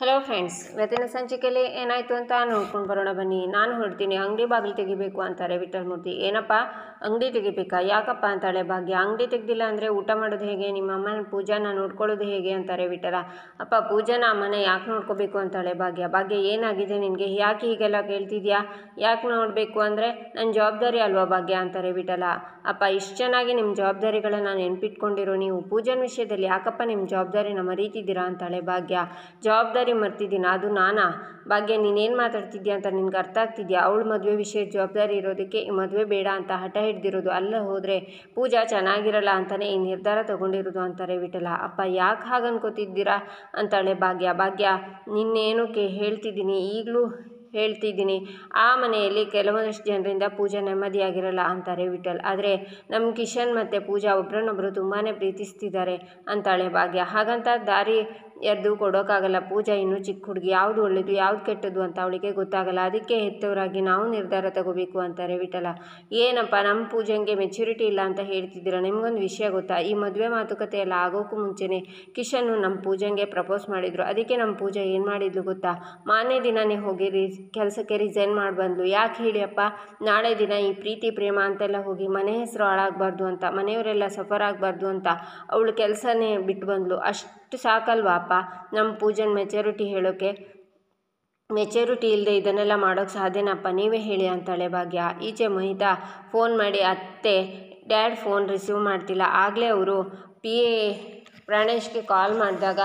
Hello friends, ಇವತ್ತಿನ ಸಂಚಿಕೆಯಲ್ಲಿ ಏನಾಯಿತು ಅಂತ ನೋಡ್ಕೊಂಡು ಬರೋಣ ಬನ್ನಿ. ನಾನು ಹೊರಡ್ತೀನಿ, ಅಂಗಡಿ ಬಾಗಿಲು ತೆಗಿಬೇಕು ಅಂತಾರೆ ವಿಠಲ್ಮೂರ್ತಿ. ಏನಪ್ಪ ಅಂಗಡಿ ತೆಗಿಬೇಕಾ? ಯಾಕಪ್ಪ ಅಂತಾಳೆ ಭಾಗ್ಯ. ಅಂಗಡಿ ತೆಗ್ದಿಲ್ಲ ಅಂದರೆ ಊಟ ಮಾಡೋದು ಹೇಗೆ? ನಿಮ್ಮ ಅಮ್ಮನ ಪೂಜಾನ ನೋಡ್ಕೊಳ್ಳೋದು ಹೇಗೆ ಅಂತಾರೆ ವಿಠಲ. ಅಪ್ಪ ಪೂಜಾನ ಅಮ್ಮನ ಯಾಕೆ ನೋಡ್ಕೋಬೇಕು ಅಂತಾಳೆ ಭಾಗ್ಯ. ಭಾಗ್ಯ ಏನಾಗಿದೆ ನಿನಗೆ? ಯಾಕೆ ಹೀಗೆಲ್ಲ ಕೇಳ್ತಿದ್ಯಾ? ಯಾಕೆ ನೋಡಬೇಕು ಅಂದರೆ ನನ್ನ ಜವಾಬ್ದಾರಿ ಅಲ್ವಾ ಭಾಗ್ಯ ಅಂತಾರೆ ವಿಠಲ. ಅಪ್ಪ ಇಷ್ಟು ಚೆನ್ನಾಗಿ ನಿಮ್ಮ ಜವಾಬ್ದಾರಿಗಳನ್ನ ನೆನ್ಪಿಟ್ಕೊಂಡಿರೋ ನೀವು ಪೂಜಾನ ವಿಷಯದಲ್ಲಿ ಯಾಕಪ್ಪ ನಿಮ್ಮ ಜವಾಬ್ದಾರಿನ ಮರೀತಿದ್ದೀರಾ ಅಂತಾಳೆ ಭಾಗ್ಯ. ಜವಾಬ್ದಾರಿ ಮರ್ತಿದ್ದೀನ? ಅದು ನಾನಾ? ಭಾಗ್ಯ ನೀನೇನು ಮಾತಾಡ್ತಿದ್ಯಾ ಅಂತ ನಿನ್ಗೆ ಅರ್ಥ ಆಗ್ತಿದ್ಯಾ? ಅವಳ ಮದುವೆ ವಿಷಯದ ಜವಾಬ್ದಾರಿ ಇರೋದಕ್ಕೆ ಈ ಮದುವೆ ಬೇಡ ಅಂತ ಹಠ ಹಿಡ್ದಿರೋದು. ಅಲ್ಲ ಹೋದರೆ ಪೂಜಾ ಚೆನ್ನಾಗಿರಲ್ಲ ಅಂತಲೇ ಈ ನಿರ್ಧಾರ ತಗೊಂಡಿರೋದು ಅಂತಾರೆ ವಿಠಲ. ಅಪ್ಪ ಯಾಕೆ ಹಾಗೆ ಅನ್ಕೋತಿದ್ದೀರಾ ಅಂತಾಳೆ ಭಾಗ್ಯ. ಭಾಗ್ಯ ನಿನ್ನೇನು ಹೇಳ್ತಿದ್ದೀನಿ, ಈಗಲೂ ಹೇಳ್ತಿದ್ದೀನಿ, ಆ ಮನೆಯಲ್ಲಿ ಕೆಲವೊಂದಷ್ಟು ಜನರಿಂದ ಪೂಜಾ ನೆಮ್ಮದಿಯಾಗಿರಲ್ಲ ಅಂತಾರೆ ವಿಠಲ್. ಆದರೆ ನಮ್ಮ ಕಿಶನ್ ಮತ್ತು ಪೂಜಾ ಒಬ್ರನ್ನೊಬ್ಬರು ತುಂಬಾ ಪ್ರೀತಿಸ್ತಿದ್ದಾರೆ ಅಂತಾಳೆ ಭಾಗ್ಯ. ಹಾಗಂತ ದಾರಿ ಎದ್ದು ಕೊಡೋಕ್ಕಾಗಲ್ಲ. ಪೂಜಾ ಇನ್ನೂ ಚಿಕ್ಕ ಹುಡುಗಿ, ಯಾವುದು ಒಳ್ಳೆಯದು ಯಾವುದು ಕೆಟ್ಟದ್ದು ಅಂತ ಅವಳಿಗೆ ಗೊತ್ತಾಗಲ್ಲ. ಅದಕ್ಕೆ ಹೆತ್ತವರಾಗಿ ನಾವು ನಿರ್ಧಾರ ತಗೋಬೇಕು ಅಂತಾರೆ ವಿಠಲ. ಏನಪ್ಪ ನಮ್ಮ ಪೂಜೆಗೆ ಮೆಚ್ಯೂರಿಟಿ ಇಲ್ಲ ಅಂತ ಹೇಳ್ತಿದ್ದೀರಾ? ನಿಮಗೊಂದು ವಿಷಯ ಗೊತ್ತಾ? ಈ ಮದುವೆ ಮಾತುಕತೆ ಎಲ್ಲ ಆಗೋಕ್ಕೂ ಮುಂಚೆನೇ ಕಿಶನ್ನು ನಮ್ಮ ಪೂಜೆಗೆ ಪ್ರಪೋಸ್ ಮಾಡಿದರು. ಅದಕ್ಕೆ ನಮ್ಮ ಪೂಜಾ ಏನು ಮಾಡಿದ್ಲು ಗೊತ್ತಾ? ಮಾರನೇ ದಿನವೇ ಹೋಗಿ ಕೆಲಸಕ್ಕೆ ರಿಸೈನ್ ಮಾಡಿ ಬಂದ್ಲು. ಯಾಕೆ ಹೇಳಿ ಅಪ್ಪ? ನಾಳೆ ದಿನ ಈ ಪ್ರೀತಿ ಪ್ರೇಮ ಅಂತೆಲ್ಲ ಹೋಗಿ ಮನೆ ಹೆಸರು ಹಾಳಾಗಬಾರ್ದು ಅಂತ, ಮನೆಯವರೆಲ್ಲ ಸಫರ್ ಆಗಬಾರ್ದು ಅಂತ ಅವಳು ಕೆಲಸನೇ ಬಿಟ್ಟು ಬಂದ್ಲು. ಅಷ್ಟು ಸಾಕಲ್ವಾ ಅಪ್ಪ ನಮ್ಮ ಪೂಜನ್ ಮೆಚ್ಯೂರಿಟಿ ಹೇಳೋಕ್ಕೆ? ಮೆಚ್ಯೂರಿಟಿ ಇಲ್ಲದೆ ಇದನ್ನೆಲ್ಲ ಮಾಡೋಕ್ಕೆ ಸಾಧ್ಯನಪ್ಪ? ನೀವೇ ಹೇಳಿ ಅಂತಾಳೆ ಭಾಗ್ಯ. ಈಚೆ ಮಹಿತಾ ಫೋನ್ ಮಾಡಿ ಅತ್ತೆ ಡ್ಯಾಡ್ ಫೋನ್ ರಿಸೀವ್ ಮಾಡ್ತಿಲ್ಲ. ಆಗಲೇ ಅವರು PA ಪ್ರಾಣೇಶ್ಗೆ ಕಾಲ್ ಮಾಡಿದಾಗ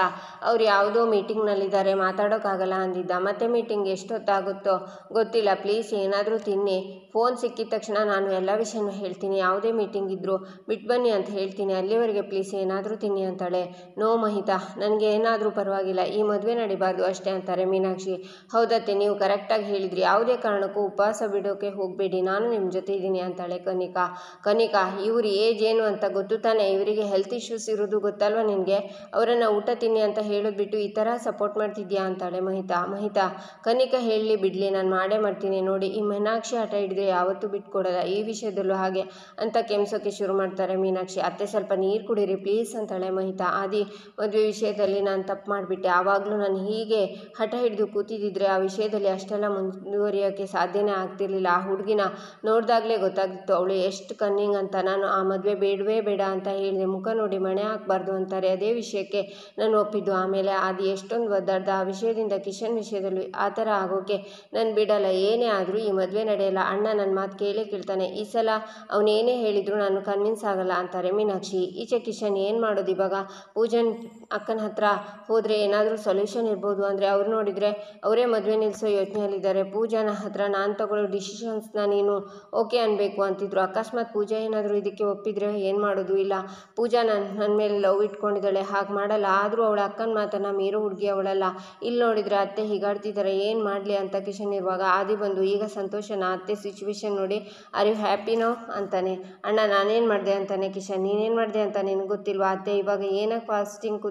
ಅವ್ರು ಯಾವುದೋ ಮೀಟಿಂಗ್ನಲ್ಲಿದ್ದಾರೆ, ಮಾತಾಡೋಕ್ಕಾಗಲ್ಲ ಅಂದಿದ್ದ. ಮತ್ತೆ ಮೀಟಿಂಗ್ ಎಷ್ಟೊತ್ತಾಗುತ್ತೋ ಗೊತ್ತಿಲ್ಲ, ಪ್ಲೀಸ್ ಏನಾದರೂ ತಿನ್ನಿ. ಫೋನ್ ಸಿಕ್ಕಿದ ತಕ್ಷಣ ನಾನು ಎಲ್ಲ ವಿಷಯನೂ ಹೇಳ್ತೀನಿ. ಯಾವುದೇ ಮೀಟಿಂಗ್ ಇದ್ದರೂ ಬಿಟ್ಬನ್ನಿ ಅಂತ ಹೇಳ್ತೀನಿ, ಅಲ್ಲಿವರೆಗೆ ಪ್ಲೀಸ್ ಏನಾದರೂ ತಿನ್ನಿ ಅಂತಾಳೆ. ನೋ ಮಹಿತಾ, ನನಗೆ ಏನಾದರೂ ಪರವಾಗಿಲ್ಲ, ಈ ಮದುವೆ ನಡಿಬಾರ್ದು ಅಷ್ಟೇ ಅಂತಾರೆ ಮೀನಾಕ್ಷಿ. ಹೌದತ್ತೆ, ನೀವು ಕರೆಕ್ಟಾಗಿ ಹೇಳಿದ್ರಿ, ಯಾವುದೇ ಕಾರಣಕ್ಕೂ ಉಪವಾಸ ಬಿಡೋಕ್ಕೆ ಹೋಗಬೇಡಿ, ನಾನು ನಿಮ್ಮ ಜೊತೆ ಇದ್ದೀನಿ ಅಂತಾಳೆ ಕನಿಕಾ. ಕನಿಕಾ, ಇವ್ರ ಏಜ್ ಏನು ಅಂತ ಗೊತ್ತು ತಾನೆ? ಇವರಿಗೆ ಹೆಲ್ತ್ ಇಶ್ಯೂಸ್ ಇರೋದು ಗೊತ್ತಲ್ವ ನಿನಗೆ? ಅವರನ್ನು ಊಟ ತಿನ್ನಿ ಅಂತ ಹೇಳೋದು ಬಿಟ್ಟು ಈ ಥರ ಸಪೋರ್ಟ್ ಮಾಡ್ತಿದ್ಯಾ ಅಂತಾಳೆ ಮಹಿತಾ. ಕನಿಕಾ ಹೇಳಲಿ ಬಿಡಲಿ, ನಾನು ಮಾಡೇ ಮಾಡ್ತೀನಿ. ನೋಡಿ, ಈ ಮೀನಾಕ್ಷಿ ಹಠ ಹಿಡಿದ್ರೆ ಯಾವತ್ತೂ ಬಿಟ್ಕೊಡಲ್ಲ, ಈ ವಿಷಯದಲ್ಲೂ ಹಾಗೆ ಅಂತ ಕೆಮ್ಸೋಕ್ಕೆ ಶುರು ಮಾಡ್ತಾರೆ ಮೀನಾಕ್ಷಿ. ಅತ್ತೆ ಸ್ವಲ್ಪ ನೀರು ಕುಡೀರಿ ಪ್ಲೀಸ್ ಅಂತಾಳೆ ಮಹಿತಾ. ಆದಿ ಮದುವೆ ವಿಷಯದಲ್ಲಿ ನಾನು ತಪ್ಪು ಮಾಡಿಬಿಟ್ಟೆ. ಆವಾಗಲೂ ನಾನು ಹೀಗೆ ಹಠ ಹಿಡಿದು ಕೂತಿದ್ದಿದ್ರೆ ಆ ವಿಷಯದಲ್ಲಿ ಅಷ್ಟೆಲ್ಲ ಮುಂದುವರಿಯೋಕ್ಕೆ ಸಾಧ್ಯನೇ ಆಗ್ತಿರ್ಲಿಲ್ಲ. ಆ ಹುಡುಗಿನ ನೋಡಿದಾಗಲೇ ಗೊತ್ತಾಗ್ತಿತ್ತು ಅವಳು ಎಷ್ಟು ಕನ್ನಿಂಗ್ ಅಂತ. ನಾನು ಆ ಮದುವೆ ಬೇಡವೇ ಬೇಡ ಅಂತ ಹೇಳಿದೆ, ಮುಖ ನೋಡಿ ಮಣೆ ಹಾಕಬಾರ್ದು ಅಂತಾರೆ. ಅದೇ ವಿಷಯಕ್ಕೆ ನಾನು ಒಪ್ಪಿದ್ದು. ಆಮೇಲೆ ಆದಿ ಎಷ್ಟೊಂದು ಒದ್ದಾಡ್ದ. ಆ ವಿಷಯದಿಂದ ಕಿಶನ್ ವಿಷಯದಲ್ಲಿ ಆ ಥರ ಆಗೋಕ್ಕೆ ನಾನು ಬಿಡಲ್ಲ. ಏನೇ ಆದರೂ ಈ ಮದುವೆ ನಡೆಯಲ್ಲ. ಅಣ್ಣ ನನ್ನ ಮಾತು ಕೇಳ್ತಾನೆ. ಈ ಸಲ ಅವನೇನೇ ಹೇಳಿದ್ರು ನಾನು ಕನ್ವಿನ್ಸ್ ಆಗಲ್ಲ ಅಂತಾರೆ ಮೀನಾಕ್ಷಿ. ಈಚೆ ಕಿಶನ್ ಏನು ಮಾಡೋದು ಇವಾಗ? ಪೂಜನ್ ಅಕ್ಕನ ಹತ್ರ ಹೋದರೆ ಏನಾದರೂ ಸೊಲ್ಯೂಷನ್ ಇರ್ಬೋದು ಅಂದರೆ ಅವ್ರು ನೋಡಿದರೆ ಅವರೇ ಮದುವೆ ನಿಲ್ಲಿಸೋ ಯೋಚನೆಯಲ್ಲಿದ್ದಾರೆ. ಪೂಜಾನ ಹತ್ರ ನಾನು ತಗೊಳ್ಳೋ ಡಿಸಿಷನ್ಸ್ನ ನೀನು ಓಕೆ ಅನ್ಬೇಕು ಅಂತಿದ್ರು. ಅಕಸ್ಮಾತ್ ಪೂಜಾ ಏನಾದರೂ ಇದಕ್ಕೆ ಒಪ್ಪಿದರೆ ಏನು ಮಾಡೋದು? ಇಲ್ಲ ಪೂಜಾ ನನ್ನ ಮೇಲೆ ಲವ್ ಇಟ್ಕೊಂಡಿದ್ದಾಳೆ, ಹಾಗೆ ಮಾಡಲ್ಲ. ಆದರೂ ಅವಳ ಅಕ್ಕನ ಮಾತನ್ನು ಮೀರೋ ಹುಡುಗಿ ಅವಳಲ್ಲ. ಇಲ್ಲಿ ನೋಡಿದರೆ ಅತ್ತೆ ಹೀಗಾಡ್ತಿದ್ದಾರೆ, ಏನು ಮಾಡಲಿ ಅಂತ ಕಿಶನ್ ಇರುವಾಗ ಆದಿ ಬಂದು, ಈಗ ಸಂತೋಷನ ಅತ್ತೆ ಸಿಚುವೇಶನ್ ನೋಡಿ, ಆರ್ ಯು ಹ್ಯಾಪಿನೋ ಅಂತಾನೆ. ಅಣ್ಣ ನಾನೇನು ಮಾಡಿದೆ ಅಂತಾನೆ ಕಿಶನ್. ನೀನೇನು ಮಾಡಿದೆ ಅಂತ ನಿನಗೆ ಗೊತ್ತಿಲ್ವಾ? ಅತ್ತೆ ಇವಾಗ ಏನಕ್ಕೆ ಫಾಸ್ಟಿಂಗ್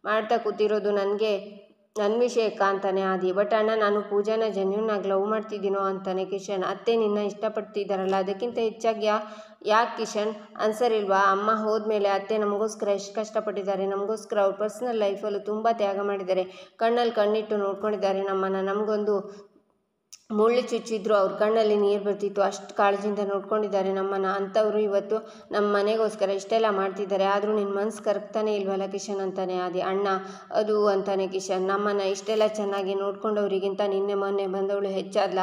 ಮಾಡ್ತಾ ಕೂತಿರೋದು ನನ್ನ ವಿಷಯಕ್ಕ ಅಂತಾನೆ ಆದಿ. ಬಟ್ ಅಣ್ಣ ನಾನು ಪೂಜಾನ ಜೆನ್ಯೂನಾಗಿ ಲವ್ ಮಾಡ್ತಿದ್ದೀನೋ ಅಂತಾನೆ ಕಿಶನ್. ಅತ್ತೆ ನಿನ್ನ ಇಷ್ಟಪಡ್ತಿದ್ದಾರಲ್ಲ, ಅದಕ್ಕಿಂತ ಹೆಚ್ಚಾಗಿ ಯಾಕೆ ಕಿಶನ್ ಆನ್ಸರ್ ಇಲ್ವಾ? ಅಮ್ಮ ಹೋದ್ಮೇಲೆ ಅತ್ತೆ ನಮಗೋಸ್ಕರ ಎಷ್ಟು ಕಷ್ಟಪಟ್ಟಿದ್ದಾರೆ, ನಮಗೋಸ್ಕರ ಅವ್ರ ಪರ್ಸ್ನಲ್ ಲೈಫಲ್ಲೂ ತುಂಬ ತ್ಯಾಗ ಮಾಡಿದ್ದಾರೆ, ಕಣ್ಣಲ್ಲಿ ಕಣ್ಣಿಟ್ಟು ನೋಡ್ಕೊಂಡಿದ್ದಾರೆ ನಮ್ಮನ್ನು. ನಮಗೊಂದು ಮುಳ್ಳು ಚುಚ್ಚಿದ್ರು ಅವ್ರ ಕಣ್ಣಲ್ಲಿ ನೀರು ಬರ್ತಿತ್ತು, ಅಷ್ಟು ಕಾಳಜಿಯಿಂದ ನೋಡ್ಕೊಂಡಿದ್ದಾರೆ ನಮ್ಮನ್ನು. ಅಂಥವ್ರು ಇವತ್ತು ನಮ್ಮ ಮನೆಗೋಸ್ಕರ ಇಷ್ಟೆಲ್ಲ ಮಾಡ್ತಿದ್ದಾರೆ, ಆದರೂ ನಿನ್ನ ಮನಸ್ಸು ಕರಗ್ತಾನೆ ಇಲ್ವಲ್ಲ ಕಿಶನ್ ಅಂತಾನೆ ಆದಿ. ಅಣ್ಣ ಅದು ಅಂತಾನೆ ಕಿಶನ್, ನಮ್ಮನ್ನು ಇಷ್ಟೆಲ್ಲ ಚೆನ್ನಾಗಿ ನೋಡ್ಕೊಂಡವರಿಗಿಂತ ನಿನ್ನೆ ಮೊನ್ನೆ ಬಂದವಳು ಹೆಚ್ಚಾದ್ಲ.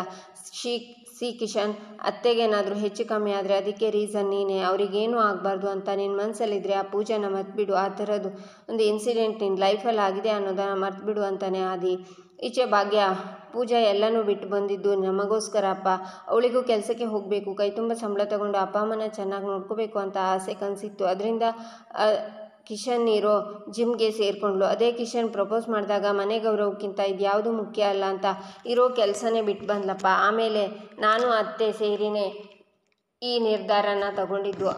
ಸಿ ಕಿಶನ್, ಅತ್ತೆಗೇನಾದರೂ ಹೆಚ್ಚು ಕಮ್ಮಿ ಆದರೆ ಅದಕ್ಕೆ ರೀಸನ್ ನೀನೇ. ಅವರಿಗೇನೂ ಆಗಬಾರ್ದು ಅಂತ ನಿನ್ನ ಮನಸ್ಸಲ್ಲಿದ್ದರೆ ಆ ಪೂಜಾನ ಮರ್ತ್ಬಿಡು. ಆ ಥರದ್ದು ಒಂದು ಇನ್ಸಿಡೆಂಟ್ ನಿನ್ನ ಲೈಫಲ್ಲಿ ಆಗಿದೆ ಅನ್ನೋದನ್ನು ಮರ್ತ್ಬಿಡು ಅಂತಾನೆ ಆದಿ. ಈಚೆ ಭಾಗ್ಯ, ಪೂಜಾ ಎಲ್ಲನೂ ಬಿಟ್ಟು ಬಂದಿದ್ದು ನಮಗೋಸ್ಕರ ಅಪ್ಪ. ಅವಳಿಗೂ ಕೆಲಸಕ್ಕೆ ಹೋಗಬೇಕು, ಕೈ ತುಂಬ ಸಂಬಳ ತಗೊಂಡು ಅಪ್ಪ ಅಮ್ಮನ ಚೆನ್ನಾಗಿ ನೋಡ್ಕೋಬೇಕು ಅಂತ ಆಸೆ ಕನಸಿತ್ತು. ಅದರಿಂದ ಕಿಶನ್ ಇರೋ ಜಿಮ್ಗೆ ಸೇರಿಕೊಂಡ್ಳು. ಅದೇ ಕಿಶನ್ ಪ್ರಪೋಸ್ ಮಾಡಿದಾಗ ಮನೆ ಗೌರವಕ್ಕಿಂತ ಇದು ಯಾವುದು ಮುಖ್ಯ ಅಲ್ಲ ಅಂತ ಇರೋ ಕೆಲಸನೇ ಬಿಟ್ಟು ಬಂದ್ಲಪ್ಪ. ಆಮೇಲೆ ನಾನು ಅತ್ತೆ ಸೇರಿನೇ ಈ ನಿರ್ಧಾರನ ತಗೊಂಡಿದ್ದು.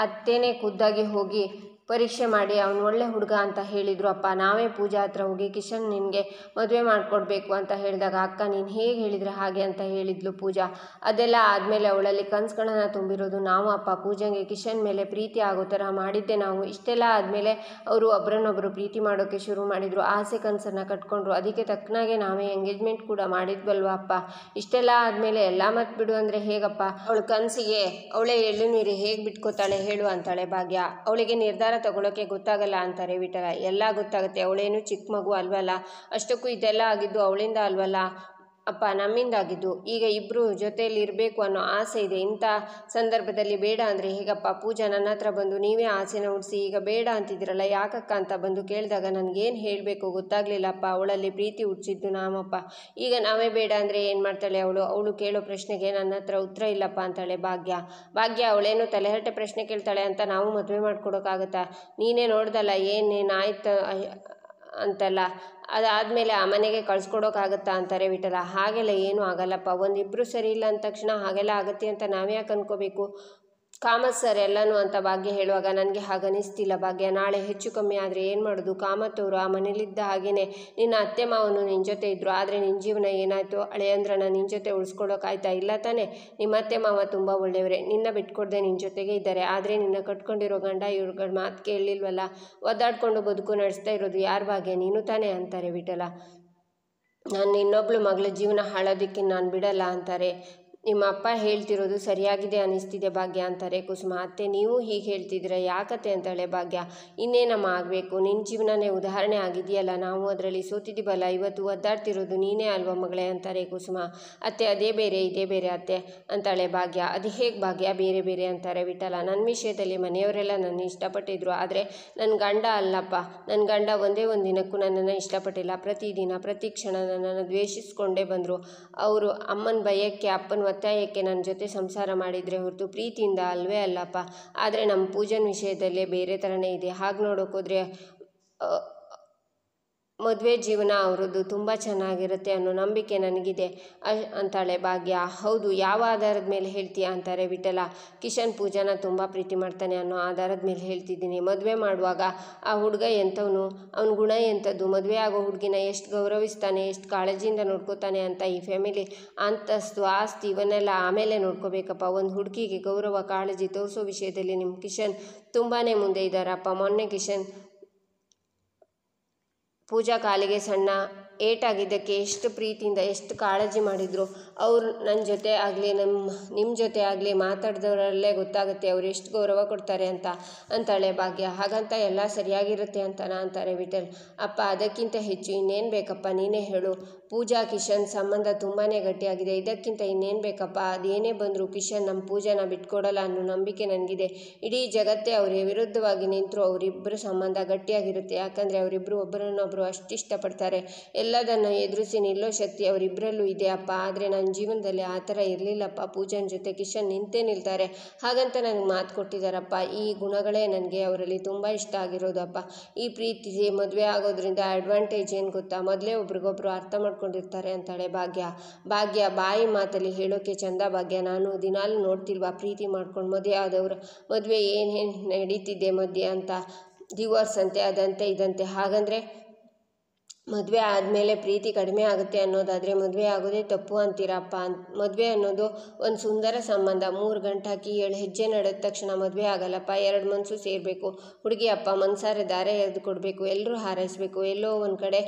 ಅತ್ತೆನೇ ಖುದ್ದಾಗಿ ಹೋಗಿ ಪರೀಕ್ಷೆ ಮಾಡಿ ಅವನು ಒಳ್ಳೆ ಹುಡುಗ ಅಂತ ಹೇಳಿದರು ಅಪ್ಪ. ನಾವೇ ಪೂಜಾ ಹತ್ರ ಹೋಗಿ ಕಿಶನ್ ನಿನಗೆ ಮದುವೆ ಮಾಡಿಕೊಡ್ಬೇಕು ಅಂತ ಹೇಳಿದಾಗ ಅಕ್ಕ ನೀನು ಹೇಗೆ ಹೇಳಿದರೆ ಹಾಗೆ ಅಂತ ಹೇಳಿದ್ಲು ಪೂಜಾ. ಅದೆಲ್ಲ ಆದಮೇಲೆ ಅವಳಲ್ಲಿ ಕನಸುಗಳನ್ನು ತುಂಬಿರೋದು ನಾವು ಅಪ್ಪ. ಪೂಜಾಗೆ ಕಿಶನ್ ಮೇಲೆ ಪ್ರೀತಿ ಆಗೋ ಥರ ಮಾಡಿದ್ದೆ ನಾವು. ಇಷ್ಟೆಲ್ಲ ಆದಮೇಲೆ ಅವರು ಒಬ್ಬರನ್ನೊಬ್ಬರು ಪ್ರೀತಿ ಮಾಡೋಕ್ಕೆ ಶುರು ಮಾಡಿದರು. ಆಸೆ ಕನಸನ್ನು ಕಟ್ಕೊಂಡ್ರು. ಅದಕ್ಕೆ ತಕ್ಕನಾಗೆ ನಾವೇ ಎಂಗೇಜ್ಮೆಂಟ್ ಕೂಡ ಮಾಡಿದ್ವಲ್ವ ಅಪ್ಪ. ಇಷ್ಟೆಲ್ಲ ಆದಮೇಲೆ ಎಲ್ಲ ಮತ್ತೆ ಬಿಡು ಅಂದರೆ ಹೇಗಪ್ಪ? ಅವಳ ಕನಸಿಗೆ ಅವಳೇ ಎಳ್ಳು ನೀರು ಹೇಗೆ ಬಿಟ್ಕೋತಾಳೆ ಹೇಳು ಅಂತಾಳೆ ಭಾಗ್ಯ. ಅವಳಿಗೆ ನಿರ್ಧಾರ ತಗೊಳ್ಳೋಕೆ ಗೊತ್ತಾಗಲ್ಲ ಅಂತಾರೆ ವಿಠಲ. ಎಲ್ಲ ಗೊತ್ತಾಗುತ್ತೆ, ಅವಳೇನು ಚಿಕ್ಕ ಮಗು ಅಲ್ವಲ್ಲ. ಅಷ್ಟಕ್ಕೂ ಇದೆಲ್ಲ ಆಗಿದ್ದು ಅವಳಿಂದ ಅಲ್ವಲ್ಲ ಅಪ್ಪ, ನಮ್ಮಿಂದ ಆಗಿದ್ದು. ಈಗ ಇಬ್ಬರು ಜೊತೆಯಲ್ಲಿ ಇರಬೇಕು ಅನ್ನೋ ಆಸೆ ಇದೆ. ಇಂಥ ಸಂದರ್ಭದಲ್ಲಿ ಬೇಡ ಅಂದರೆ ಹೇಗಪ್ಪ? ಪೂಜಾ ನನ್ನ ಹತ್ರ ಬಂದು ನೀವೇ ಆಸೆನ ಹುಡ್ಸಿ ಈಗ ಬೇಡ ಅಂತಿದ್ದೀರಲ್ಲ ಯಾಕಕ್ಕ ಅಂತ ಬಂದು ಕೇಳಿದಾಗ ನನಗೇನು ಹೇಳಬೇಕು ಗೊತ್ತಾಗಲಿಲ್ಲಪ್ಪ. ಅವಳಲ್ಲಿ ಪ್ರೀತಿ ಹುಡ್ಸಿದ್ದು ನಾಮಪ್ಪ. ಈಗ ನಾವೇ ಬೇಡ ಅಂದರೆ ಏನು ಮಾಡ್ತಾಳೆ ಅವಳು ಕೇಳೋ ಪ್ರಶ್ನೆಗೆ ನನ್ನ ಹತ್ರ ಉತ್ತರ ಇಲ್ಲಪ್ಪ ಅಂತಾಳೆ ಭಾಗ್ಯ ಅವಳೇನು ತಲೆಹರಟೆ ಪ್ರಶ್ನೆ ಕೇಳ್ತಾಳೆ ಅಂತ ನಾವು ಮದುವೆ ಮಾಡ್ಕೊಡೋಕ್ಕಾಗತ್ತಾ? ನೀನೇ ನೋಡ್ದಲ್ಲ ಏನೇನಾಯ್ತು ಅಂತಲ್ಲ, ಅದಾದಮೇಲೆ ಆ ಮನೆಗೆ ಕಳ್ಸ್ಕೊಡೋಕ್ಕಾಗತ್ತಾ ಅಂತಾರೆ ವಿಠಲ. ಹಾಗೆಲ್ಲ ಏನೂ ಆಗಲ್ಲಪ್ಪ. ಒಂದಿಬ್ಬರು ಸರಿ ಇಲ್ಲ ಅಂದ ತಕ್ಷಣ ಹಾಗೆಲ್ಲ ಆಗುತ್ತೆ ಅಂತ ನಾವ್ಯಾಕೆ ಅನ್ಕೋಬೇಕು? ಕಾಮತ್ ಸರ್ ಎಲ್ಲನೂ ಅಂತ ಭಾಗ್ಯ ಹೇಳುವಾಗ ನನಗೆ ಹಾಗನಿಸ್ತಿಲ್ಲ ಭಾಗ್ಯ. ನಾಳೆ ಹೆಚ್ಚು ಕಮ್ಮಿ ಆದರೆ ಏನು ಮಾಡೋದು? ಕಾಮತ್ ಅವರು ಆ ಮನೇಲಿದ್ದ ಹಾಗೇನೆ ನಿನ್ನ ಅತ್ತೆ ಮಾವನು ನಿನ್ನ ಜೊತೆ ಇದ್ದರು. ಆದರೆ ನಿನ್ನ ಜೀವನ ಏನಾಯಿತು? ಅಳೆಯಂದ್ರನ ನಿನ್ನ ಜೊತೆ ಉಳಿಸ್ಕೊಡೋಕ್ಕಾಯ್ತಾ? ಇಲ್ಲ ತಾನೇ? ನಿಮ್ಮ ಅತ್ತೆ ಮಾವ ತುಂಬ ಒಳ್ಳೆಯವರೇ, ನಿನ್ನ ಬಿಟ್ಕೊಡ್ದೆ ನಿನ್ನ ಜೊತೆಗೆ ಇದ್ದಾರೆ. ಆದರೆ ನಿನ್ನ ಕಟ್ಕೊಂಡಿರೋ ಗಂಡ ಇವ್ರುಗಳ ಮಾತು ಕೇಳಲಿಲ್ವಲ್ಲ. ಒದ್ದಾಡಿಕೊಂಡು ಬದುಕು ನಡೆಸ್ತಾ ಇರೋದು ಯಾರು ಭಾಗ್ಯ? ನೀನು ತಾನೇ ಅಂತಾರೆ ವಿಠಲ. ನಾನು ಇನ್ನೊಬ್ಳು ಮಗಳ ಜೀವನ ಹಾಳೋದಕ್ಕೆ ನಾನು ಬಿಡಲ್ಲ ಅಂತಾರೆ. ನಿಮ್ಮ ಅಪ್ಪ ಹೇಳ್ತಿರೋದು ಸರಿಯಾಗಿದೆ ಅನ್ನಿಸ್ತಿದೆ ಭಾಗ್ಯ ಅಂತಾರೆ ಕುಸುಮ. ಅತ್ತೆ ನೀವು ಹೀಗೆ ಹೇಳ್ತಿದ್ರೆ ಯಾಕತ್ತೆ ಅಂತಾಳೆ ಭಾಗ್ಯ. ಇನ್ನೇನಮ್ಮ ಆಗಬೇಕು? ನಿನ್ನ ಜೀವನನೇ ಉದಾಹರಣೆ ಆಗಿದೆಯಲ್ಲ, ನಾವು ಅದರಲ್ಲಿ ಸೋತಿದ್ದೀವಲ್ಲ. ಇವತ್ತು ಒದ್ದಾಡ್ತಿರೋದು ನೀನೇ ಅಲ್ವ ಮಗಳೇ ಅಂತಾರೆ ಕುಸುಮ. ಅತ್ತೆ ಅದೇ ಬೇರೆ ಇದೇ ಬೇರೆ ಅತ್ತೆ ಅಂತಾಳೆ ಭಾಗ್ಯ. ಅದು ಹೇಗೆ ಭಾಗ್ಯ ಬೇರೆ ಬೇರೆ ಅಂತಾರೆ ವಿಠಲ. ನನ್ನ ವಿಷಯದಲ್ಲಿ ಮನೆಯವರೆಲ್ಲ ನನ್ನ ಇಷ್ಟಪಟ್ಟಿದ್ರು, ಆದರೆ ನನ್ನ ಗಂಡ ಅಲ್ಲಪ್ಪ. ನನ್ನ ಗಂಡ ಒಂದೇ ಒಂದು ದಿನಕ್ಕೂ ನನ್ನನ್ನು ಇಷ್ಟಪಟ್ಟಿಲ್ಲ. ಪ್ರತಿದಿನ ಪ್ರತಿ ಕ್ಷಣ ನನ್ನನ್ನು ದ್ವೇಷಿಸ್ಕೊಂಡೇ ಬಂದರು. ಅವರು ಅಮ್ಮನ ಭಯಕ್ಕೆ ಅಪ್ಪನ ಒತ್ತಾಯಕ್ಕೆ ನನ್ನ ಜೊತೆ ಸಂಸಾರ ಮಾಡಿದರೆ ಹೊರತು ಪ್ರೀತಿಯಿಂದ ಅಲ್ವೇ ಅಲ್ಲಪ್ಪ. ಆದರೆ ನಮ್ಮ ಪೂಜನ್ ವಿಷಯದಲ್ಲೇ ಬೇರೆ ಥರನೇ ಇದೆ. ಹಾಗೆ ನೋಡೋಕ್ಕೋದ್ರೆ ಮದುವೆ ಜೀವನ ಅವರದ್ದು ತುಂಬ ಚೆನ್ನಾಗಿರುತ್ತೆ ಅನ್ನೋ ನಂಬಿಕೆ ನನಗಿದೆ ಅಂತಾಳೆ ಭಾಗ್ಯ. ಹೌದು, ಯಾವ ಆಧಾರದ ಮೇಲೆ ಹೇಳ್ತೀಯಾ ಅಂತಾರೆ ವಿಠಲ. ಕಿಶನ್ ಪೂಜಾನ ತುಂಬ ಪ್ರೀತಿ ಮಾಡ್ತಾನೆ ಅನ್ನೋ ಆಧಾರದ ಮೇಲೆ ಹೇಳ್ತಿದ್ದೀನಿ. ಮದುವೆ ಮಾಡುವಾಗ ಆ ಹುಡುಗ ಎಂಥವನು, ಅವನ ಗುಣ ಎಂಥದ್ದು, ಮದುವೆ ಆಗೋ ಹುಡುಗಿನ ಎಷ್ಟು ಗೌರವಿಸ್ತಾನೆ, ಎಷ್ಟು ಕಾಳಜಿಯಿಂದ ನೋಡ್ಕೋತಾನೆ ಅಂತ ಈ ಫ್ಯಾಮಿಲಿ ಅಂತಸ್ತು ಆಸ್ತಿ ಇವನ್ನೆಲ್ಲ ಆಮೇಲೆ ನೋಡ್ಕೋಬೇಕಪ್ಪ. ಒಂದು ಹುಡುಗಿಗೆ ಗೌರವ ಕಾಳಜಿ ತೋರಿಸೋ ವಿಷಯದಲ್ಲಿ ನಿಮ್ಮ ಕಿಶನ್ ತುಂಬಾ ಮುಂದೆ ಇದ್ದಾರಪ್ಪ. ಮೊನ್ನೆ ಕಿಶನ್ ಪೂಜಾ ಕಾಲಿಗೆ ಸಣ್ಣ ಏಟಾಗಿದ್ದಕ್ಕೆ ಎಷ್ಟು ಪ್ರೀತಿಯಿಂದ ಎಷ್ಟು ಕಾಳಜಿ ಮಾಡಿದರು. ಅವರು ನನ್ನ ಜೊತೆ ಆಗಲಿ ನಿಮ್ಮ ಜೊತೆ ಆಗಲಿ ಮಾತಾಡಿದವರಲ್ಲೇ ಗೊತ್ತಾಗುತ್ತೆ ಅವ್ರು ಎಷ್ಟು ಗೌರವ ಕೊಡ್ತಾರೆ ಅಂತಾಳೆ ಭಾಗ್ಯ. ಹಾಗಂತ ಎಲ್ಲ ಸರಿಯಾಗಿರುತ್ತೆ ಅಂತಾರೆ ವಿಠಲ್. ಅಪ್ಪ ಅದಕ್ಕಿಂತ ಹೆಚ್ಚು ಇನ್ನೇನು ಬೇಕಪ್ಪ ನೀನೇ ಹೇಳು. ಪೂಜಾ ಕಿಶನ್ ಸಂಬಂಧ ತುಂಬಾ ಗಟ್ಟಿಯಾಗಿದೆ. ಇದಕ್ಕಿಂತ ಇನ್ನೇನು ಬೇಕಪ್ಪ? ಅದೇನೇ ಬಂದರೂ ಕಿಶನ್ ನಮ್ಮ ಪೂಜಾನ ಬಿಟ್ಕೊಡಲ್ಲ ಅನ್ನೋ ನಂಬಿಕೆ ನನಗಿದೆ. ಇಡೀ ಜಗತ್ತೇ ಅವರ ವಿರುದ್ಧವಾಗಿ ನಿಂತರೂ ಅವರಿಬ್ಬರ ಸಂಬಂಧ ಗಟ್ಟಿಯಾಗಿರುತ್ತೆ. ಯಾಕಂದರೆ ಅವರಿಬ್ಬರು ಒಬ್ಬರನ್ನೊಬ್ಬರು ಅಷ್ಟು ಇಷ್ಟಪಡ್ತಾರೆ. ಎಲ್ಲದನ್ನು ಎದುರಿಸಿ ನಿಲ್ಲೋ ಶಕ್ತಿ ಅವರಿಬ್ಬರಲ್ಲೂ ಇದೆ ಅಪ್ಪ. ಆದರೆ ನನ್ನ ಜೀವನದಲ್ಲಿ ಆ ಥರ ಇರಲಿಲ್ಲಪ್ಪ. ಪೂಜನ್ ಜೊತೆ ಕಿಶನ್ ನಿಂತೇ ನಿಲ್ತಾರೆ ಹಾಗಂತ ನನಗೆ ಮಾತು ಕೊಟ್ಟಿದ್ದಾರಪ್ಪ. ಈ ಗುಣಗಳೇ ನನಗೆ ಅವರಲ್ಲಿ ತುಂಬ ಇಷ್ಟ ಆಗಿರೋದಪ್ಪ. ಈ ಪ್ರೀತಿ ಮದುವೆ ಆಗೋದ್ರಿಂದ ಅಡ್ವಾಂಟೇಜ್ ಏನು ಗೊತ್ತಾ? ಮೊದಲೇ ಒಬ್ರಿಗೊಬ್ರು ಅರ್ಥ ಮಾಡ್ಕೊಂಡಿರ್ತಾರೆ ಅಂತಾಳೆ ಭಾಗ್ಯ ಬಾಯಿ ಮಾತಲ್ಲಿ ಹೇಳೋಕೆ ಚಂದ ಭಾಗ್ಯ. ನಾನು ದಿನಾಲು ನೋಡ್ತಿಲ್ವಾ ಪ್ರೀತಿ ಮಾಡ್ಕೊಂಡು ಮದುವೆ ಆದವ್ರ ಮದುವೆ ಏನೇನು ನಡೀತಿದ್ದೆ ಮಧ್ಯೆ ಅಂತ, ಡಿವೋರ್ಸ್ ಅಂತೆ ಅದಂತೆ ಇದಂತೆ. ಹಾಗಂದರೆ ಮದುವೆ ಆದಮೇಲೆ ಪ್ರೀತಿ ಕಡಿಮೆ ಆಗುತ್ತೆ ಅನ್ನೋದಾದರೆ ಮದುವೆ ಆಗೋದೇ ತಪ್ಪು ಅಂತೀರಪ್ಪ. ಮದುವೆ ಅನ್ನೋದು ಒಂದು ಸುಂದರ ಸಂಬಂಧ. 3 ಗಂಟೆ ಹಾಕಿ 7 ಹೆಜ್ಜೆ ನಡೆದ ತಕ್ಷಣ ಮದುವೆ ಆಗಲ್ಲಪ್ಪ. 2 ಮನಸ್ಸು ಸೇರಬೇಕು. ಹುಡುಗಿ ಅಪ್ಪ ಮನಸಾರೆ ದಾರೆ ಎರೆದು ಕೊಡಬೇಕು. ಎಲ್ಲರೂ ಹಾರೈಸಬೇಕು. ಎಲ್ಲೋ ಒಂದು ಕಡೆ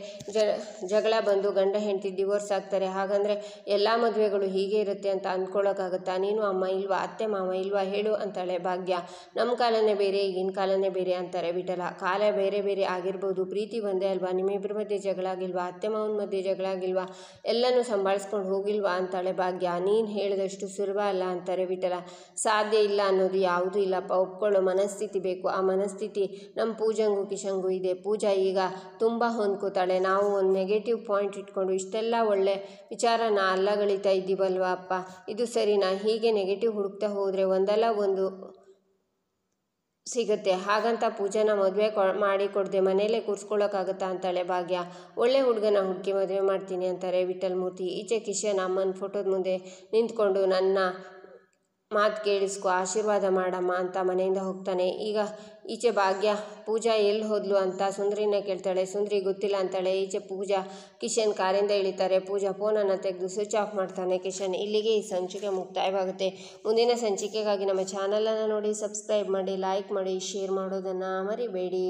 ಜಗಳ ಬಂದು ಗಂಡ ಹೆಂಡತಿ ಡಿವೋರ್ಸ್ ಆಗ್ತಾರೆ. ಹಾಗಂದರೆ ಎಲ್ಲ ಮದುವೆಗಳು ಹೀಗೆ ಇರುತ್ತೆ ಅಂತ ಅಂದ್ಕೊಳ್ಳೋಕ್ಕಾಗತ್ತಾ? ನೀನು ಅಮ್ಮ ಇಲ್ವಾ, ಅತ್ತೆ ಮಾವ ಇಲ್ವಾ ಹೇಳು ಅಂತಾಳೆ ಭಾಗ್ಯ. ನಮ್ಮ ಕಾಲನೇ ಬೇರೆ ಈಗಿನ ಕಾಲನೇ ಬೇರೆ ಅಂತಾರೆ ವಿಠಲ. ಕಾಲ ಬೇರೆ ಬೇರೆ ಆಗಿರ್ಬೋದು, ಪ್ರೀತಿ ಒಂದೇ ಅಲ್ವಾ? ನಿಮ್ಮಿಬ್ಬರ ಮಧ್ಯೆ ಜಗಳ ಆಗಿಲ್ವಾ? ಅತ್ತೆ ಮಾವನ ಮಧ್ಯೆ ಜಗಳ ಆಗಿಲ್ವಾ? ಎಲ್ಲನೂ ಸಂಭಾಳಿಸ್ಕೊಂಡು ಹೋಗಿಲ್ವಾ ಅಂತಾಳೆ ಭಾಗ್ಯ. ನೀನು ಹೇಳಿದಷ್ಟು ಸುಲಭ ಅಲ್ಲ ಅಂತಾರೆ ವಿಠಲ. ಸಾಧ್ಯ ಇಲ್ಲ ಅನ್ನೋದು ಯಾವುದೂ ಇಲ್ಲಪ್ಪ. ಒಪ್ಕೊಳ್ಳೋ ಮನಸ್ಥಿತಿ ಬೇಕು. ಆ ಮನಸ್ಥಿತಿ ನಮ್ಮ ಪೂಜಂಗೂ ಕಿಶನ್ಗೂ ಇದೆ. ಪೂಜಾ ಈಗ ತುಂಬ ಹೊಂದ್ಕೋತಾಳೆ. ನಾವು ಒಂದು ನೆಗೆಟಿವ್ ಪಾಯಿಂಟ್ ಇಟ್ಕೊಂಡು ಇಷ್ಟೆಲ್ಲ ಒಳ್ಳೆ ವಿಚಾರನ ಅಲ್ಲಗಳಿತಾ ಇದ್ದೀವಲ್ವ ಅಪ್ಪ. ಇದು ಸರಿನಾ? ಹೀಗೆ ನೆಗೆಟಿವ್ ಹುಡುಕ್ತಾ ಹೋದರೆ ಒಂದಲ್ಲ ಒಂದು ಸಿಗುತ್ತೆ. ಹಾಗಂತ ಪೂಜಾನ ಮದುವೆ ಮಾಡಿ ಕೊಡದೆ ಮನೇಲೇ ಕೂರಿಸ್ಕೊಳ್ಳೋಕ್ಕಾಗತ್ತಾ ಅಂತಾಳೆ ಭಾಗ್ಯ. ಒಳ್ಳೆ ಹುಡುಗನ ಹುಡುಕಿ ಮದುವೆ ಮಾಡ್ತೀನಿ ಅಂತಾರೆ ವಿಠಲ್ ಮೂರ್ತಿ. ಈಚೆ ಕಿಶನ್ ಅಮ್ಮನ ಫೋಟೋದ ಮುಂದೆ ನಿಂತ್ಕೊಂಡು ನನ್ನ ಮಾತು ಕೇಳಿಸ್ಕೊ, ಆಶೀರ್ವಾದ ಮಾಡಮ್ಮ ಅಂತ ಮನೆಯಿಂದ ಹೋಗ್ತಾನೆ. ಈಗ ಈಚೆ ಭಾಗ್ಯ ಪೂಜಾ ಎಲ್ಲಿ ಹೋದ್ಲು ಅಂತ ಸುಂದ್ರಿನೇ ಕೇಳ್ತಾಳೆ. ಸುಂದ್ರಿ ಗೊತ್ತಿಲ್ಲ ಅಂತಾಳೆ. ಈಚೆ ಪೂಜಾ ಕಿಶನ್ ಕಾರಿಂದ ಇಳಿತಾರೆ. ಪೂಜಾ ಫೋನನ್ನು ತೆಗೆದು ಸ್ವಿಚ್ ಆಫ್ ಮಾಡ್ತಾನೆ ಕಿಶನ್. ಇಲ್ಲಿಗೆ ಈ ಸಂಚಿಕೆ ಮುಕ್ತಾಯವಾಗುತ್ತೆ. ಮುಂದಿನ ಸಂಚಿಕೆಗಾಗಿ ನಮ್ಮ ಚಾನಲನ್ನು ನೋಡಿ, ಸಬ್ಸ್ಕ್ರೈಬ್ ಮಾಡಿ, ಲೈಕ್ ಮಾಡಿ, ಶೇರ್ ಮಾಡೋದನ್ನು ಮರಿಬೇಡಿ.